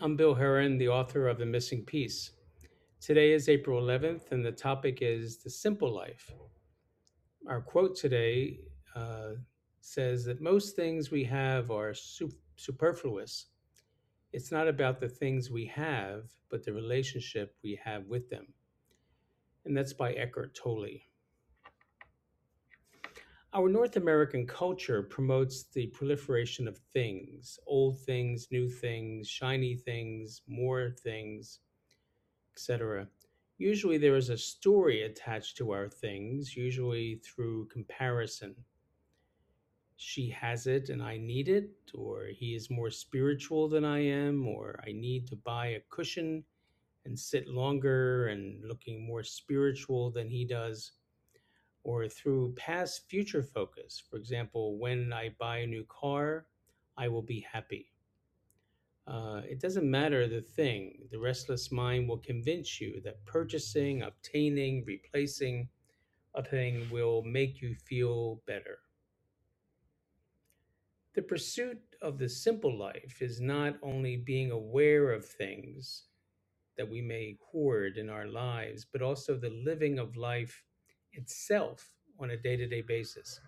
I'm Bill Heran, the author of The Missing Piece. Today is April 11th, and the topic is The Simple Life. Our quote today says that most things we have are superfluous. It's not about the things we have, but the relationship we have with them. And that's by Eckhart Tolle. Our North American culture promotes the proliferation of things: old things, new things, shiny things, more things, etc. Usually there is a story attached to our things, usually through comparison. She has it and I need it, or he is more spiritual than I am, or I need to buy a cushion and sit longer and looking more spiritual than he does, or through past future focus. For example, when I buy a new car, I will be happy. It doesn't matter the thing. The restless mind will convince you that purchasing, obtaining, replacing a thing will make you feel better. The pursuit of the simple life is not only being aware of things that we may hoard in our lives, but also the living of life itself on a day to day basis.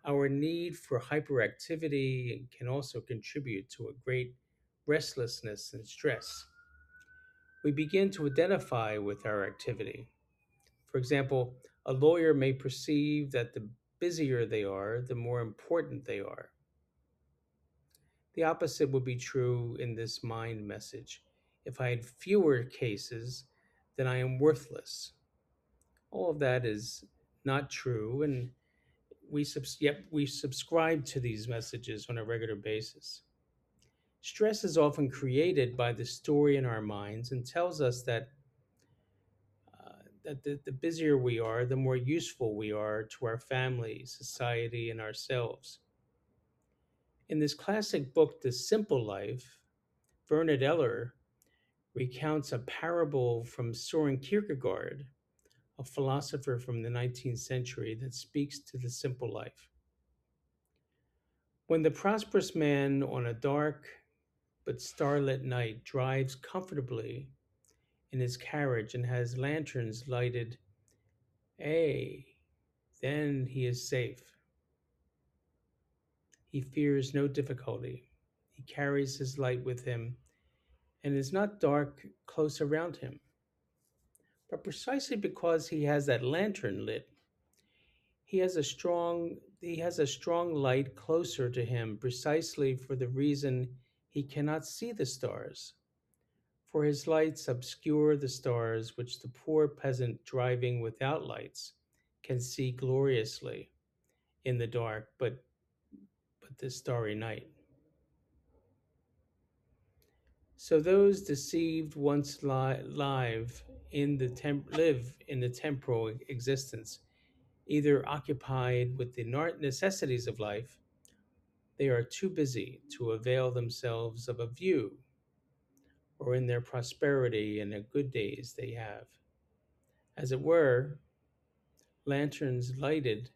Our need for hyperactivity can also contribute to a great restlessness and stress. We begin to identify with our activity. For example, a lawyer may perceive that the busier they are, the more important they are. The opposite would be true in this mind message. If I had fewer cases, then I am worthless. All of that is not true, and yet we subscribe to these messages on a regular basis. Stress is often created by the story in our minds and tells us that the busier we are, the more useful we are to our family, society, and ourselves. In this classic book, The Simple Life, Bernard Eller recounts a parable from Soren Kierkegaard, a philosopher from the 19th century, that speaks to the simple life. When the prosperous man on a dark but starlit night drives comfortably in his carriage and has lanterns lighted, then he is safe. He fears no difficulty. He carries his light with him and is not dark close around him. But precisely because he has that lantern lit, he has a strong light closer to him precisely for the reason he cannot see the stars. For his lights obscure the stars which the poor peasant driving without lights can see gloriously in the dark but this starry night. So those deceived once live in the temporal existence, either occupied with the necessities of life, they are too busy to avail themselves of a view, or in their prosperity and the good days they have. As it were, lanterns lighted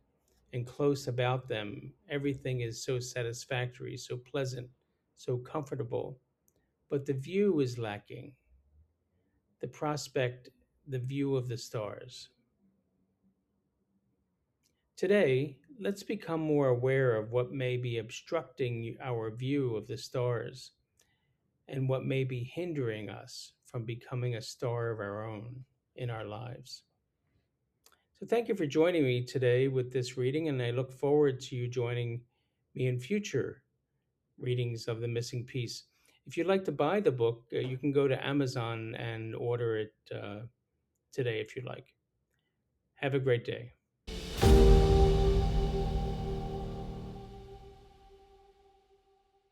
and close about them, everything is so satisfactory, so pleasant, so comfortable, but the view is lacking. The prospect, the view of the stars. Today, let's become more aware of what may be obstructing our view of the stars and what may be hindering us from becoming a star of our own in our lives. So, thank you for joining me today with this reading, and I look forward to you joining me in future readings of The Missing Piece. If you'd like to buy the book, you can go to Amazon and order it today if you'd like. Have a great day.